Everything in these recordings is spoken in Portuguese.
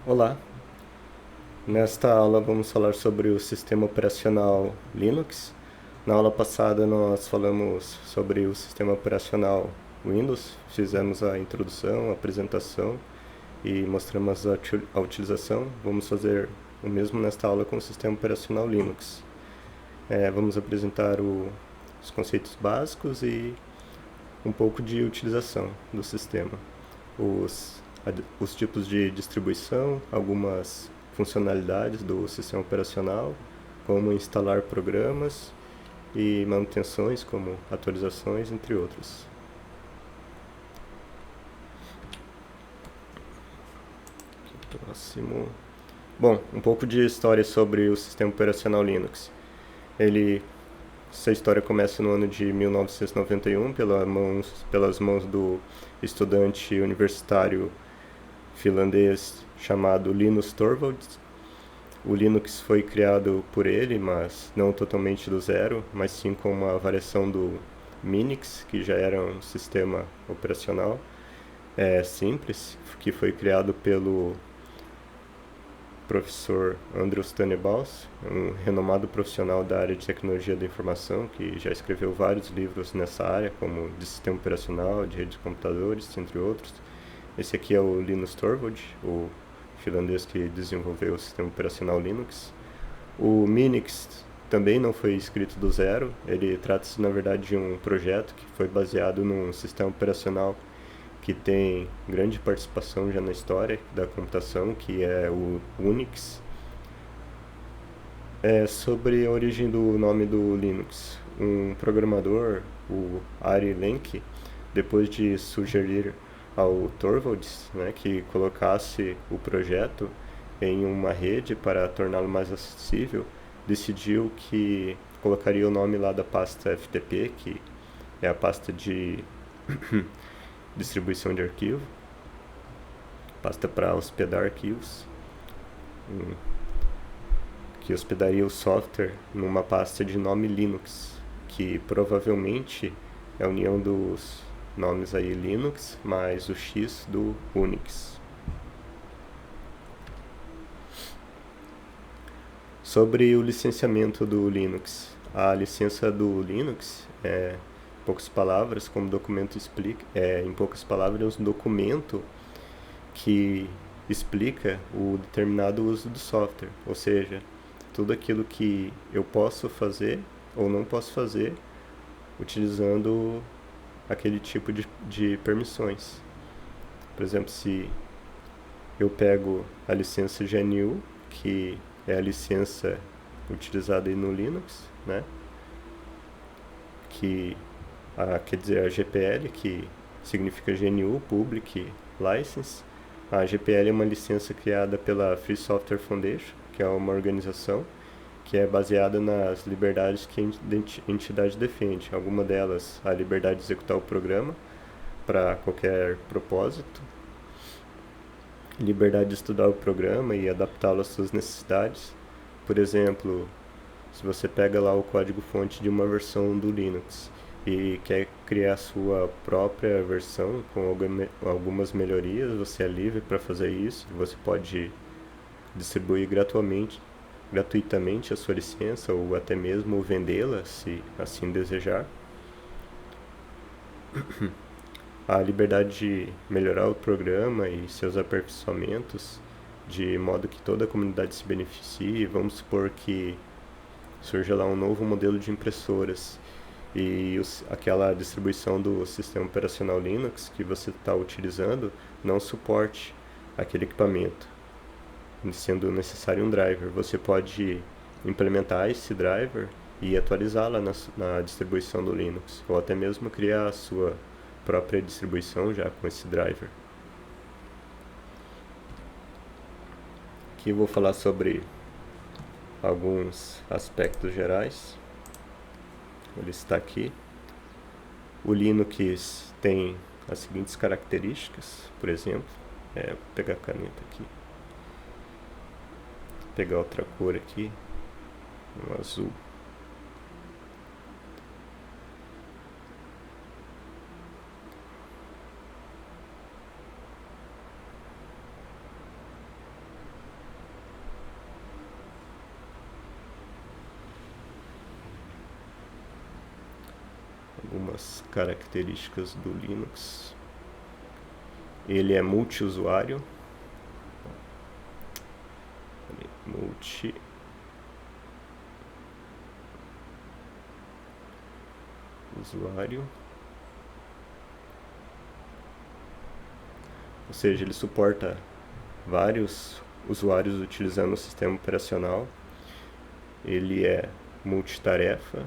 Olá, nesta aula vamos falar sobre o sistema operacional Linux. Na aula passada nós falamos sobre o sistema operacional Windows, fizemos a introdução, a apresentação e mostramos a utilização. Vamos fazer o mesmo nesta aula com o sistema operacional Linux. Vamos apresentar os conceitos básicos e um pouco de utilização do sistema. Os tipos de distribuição, algumas funcionalidades do sistema operacional, como instalar programas e manutenções, como atualizações, entre outros. Próximo. Bom, um pouco de história sobre o sistema operacional Linux. Essa história começa no ano de 1991 pelas mãos do estudante universitário finlandês chamado Linus Torvalds. O Linux foi criado por ele, mas não totalmente do zero, mas sim com uma variação do Minix, que já era um sistema operacional simples, que foi criado pelo professor Andrews Tannebaus, um renomado profissional da área de tecnologia da informação, que já escreveu vários livros nessa área, como de sistema operacional, de redes de computadores, entre outros. Esse aqui é o Linus Torvalds, o finlandês que desenvolveu o sistema operacional Linux. O Minix também não foi escrito do zero, ele trata-se na verdade de um projeto que foi baseado num sistema operacional que tem grande participação já na história da computação, que é o Unix. Sobre a origem do nome do Linux, um programador, o Ari Lenk, depois de sugerir ao Torvalds, que colocasse o projeto em uma rede para torná-lo mais acessível, decidiu que colocaria o nome lá da pasta FTP, que é a pasta de distribuição de arquivo, pasta para hospedar arquivos, que hospedaria o software numa pasta de nome Linux, que provavelmente é a união dos nomes aí Linux mais o X do Unix. Sobre o licenciamento do Linux. A licença do Linux é, em poucas palavras, como o documento explica, em poucas palavras, um documento que explica o determinado uso do software, ou seja, tudo aquilo que eu posso fazer ou não posso fazer utilizando aquele tipo de permissões. Por exemplo, se eu pego a licença GNU, que é a licença utilizada aí no Linux, quer dizer, a GPL, que significa GNU, Public License. A GPL é uma licença criada pela Free Software Foundation, que é uma organização que é baseada nas liberdades que a entidade defende. Alguma delas, a liberdade de executar o programa para qualquer propósito, liberdade de estudar o programa e adaptá-lo às suas necessidades. Por exemplo, se você pega lá o código-fonte de uma versão do Linux e quer criar a sua própria versão com algumas melhorias, você é livre para fazer isso. Você pode distribuir gratuitamente a sua licença ou até mesmo vendê-la, se assim desejar. A liberdade de melhorar o programa e seus aperfeiçoamentos de modo que toda a comunidade se beneficie. Vamos supor que surja lá um novo modelo de impressoras e aquela distribuição do sistema operacional Linux que você está utilizando não suporte aquele equipamento, sendo necessário um driver. Você pode implementar esse driver e atualizá-la na distribuição do Linux, ou até mesmo criar a sua própria distribuição já com esse driver. Aqui eu vou falar sobre alguns aspectos gerais. Ele está aqui. O Linux tem as seguintes características, por exemplo, vou pegar a caneta aqui, pegar outra cor aqui, um azul. algumas características do Linux. Ele é multiusuário. Multiusuário. Ou seja, ele suporta vários usuários utilizando o sistema operacional. Ele é multitarefa.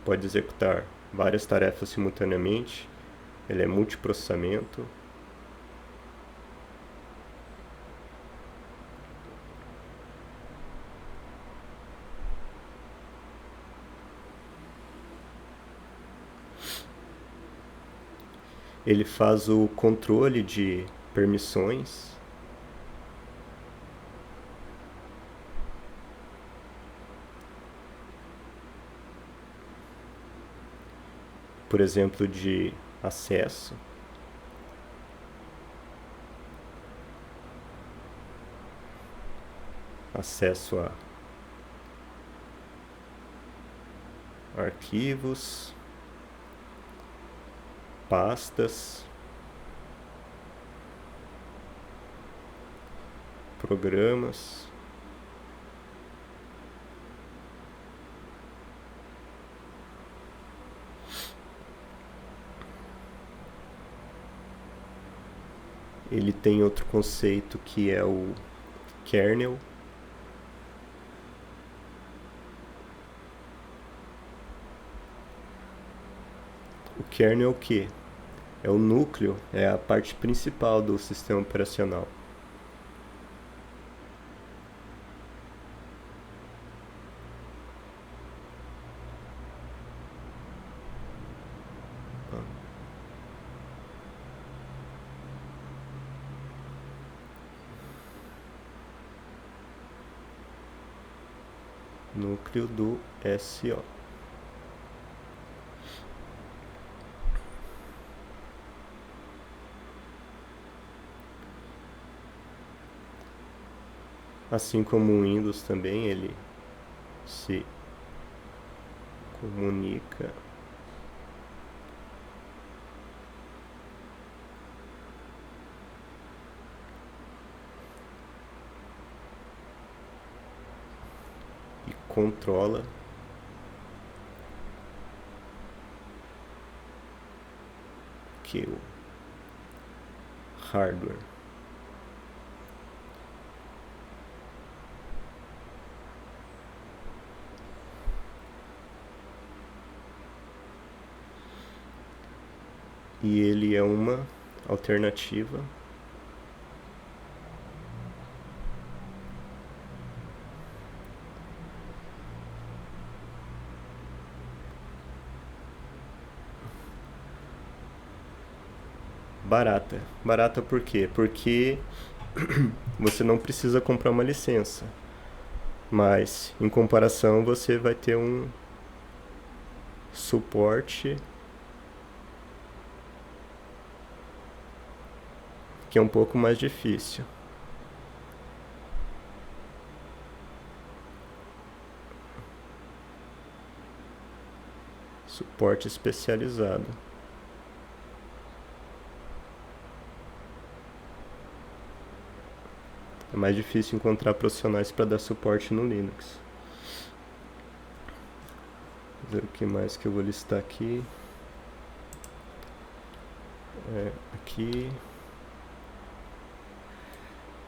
Pode executar várias tarefas simultaneamente. Ele é multiprocessamento. Ele faz o controle de permissões. Por exemplo, de acesso. Acesso a arquivos, pastas, programas. Ele tem outro conceito que é o kernel. O kernel é o quê? É o núcleo, é a parte principal do sistema operacional. Núcleo do SO. Assim como o Windows também, ele se comunica e controla que o hardware. E ele é uma alternativa barata. Barata por quê? Porque você não precisa comprar uma licença, mas em comparação você vai ter um suporte que é um pouco mais difícil. Suporte especializado. É mais difícil encontrar profissionais para dar suporte no Linux. Vou ver o que mais que eu vou listar aqui. Aqui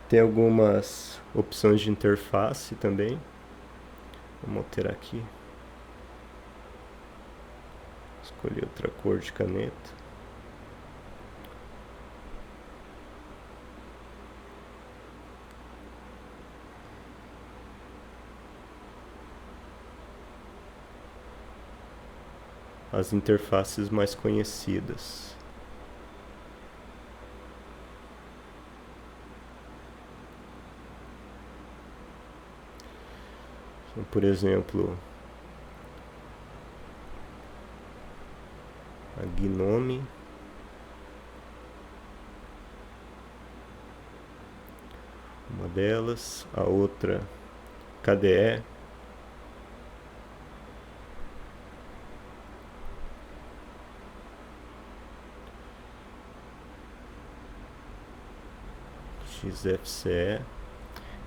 tem algumas opções de interface também. Vamos alterar aqui. Escolher outra cor de caneta. As interfaces mais conhecidas. Então, por exemplo, a Gnome, uma uma delas. A outra, KDE. XFCE.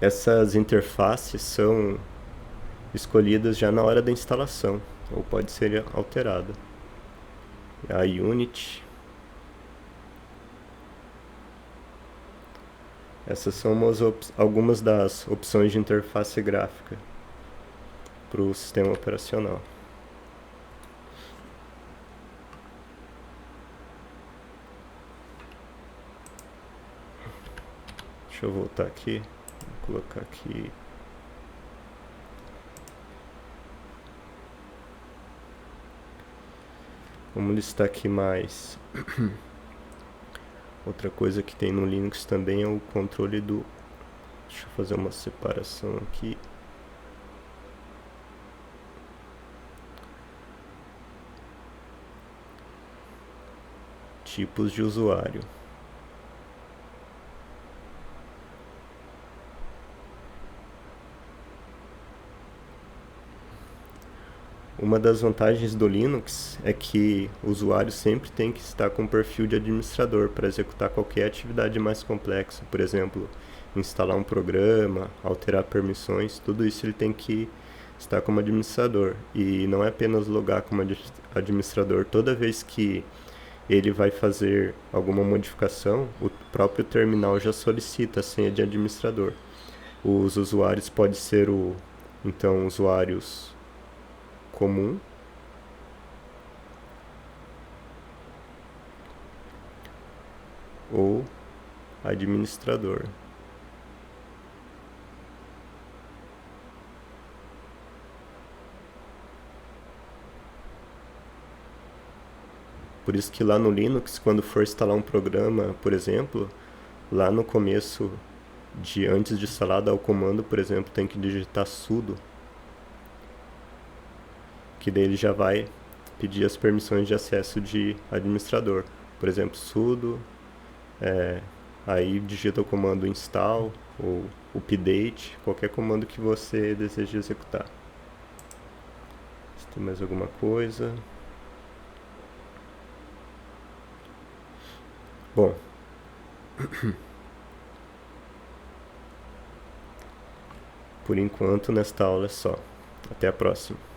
Essas interfaces são escolhidas já na hora da instalação, ou pode ser alterada. A Unity. Essas são algumas das opções de interface gráfica para o sistema operacional. Deixa eu voltar aqui, vou colocar aqui. Vamos listar aqui mais. Outra coisa que tem no Linux também é o controle do... Deixa eu fazer uma separação aqui. Tipos de usuário. Uma das vantagens do Linux é que o usuário sempre tem que estar com um perfil de administrador para executar qualquer atividade mais complexa. Por exemplo, instalar um programa, alterar permissões, tudo isso ele tem que estar como administrador. E não é apenas logar como administrador. Toda vez que ele vai fazer alguma modificação, o próprio terminal já solicita a senha de administrador. Os usuários podem ser então usuários comum ou administrador. Por isso que lá no Linux, quando for instalar um programa, por exemplo, lá no começo, antes de instalar, dar o comando, por exemplo, tem que digitar sudo, que daí ele já vai pedir as permissões de acesso de administrador. Por exemplo, sudo, aí digita o comando install ou update, qualquer comando que você deseje executar. Se tem mais alguma coisa. Bom, por enquanto nesta aula é só. Até a próxima.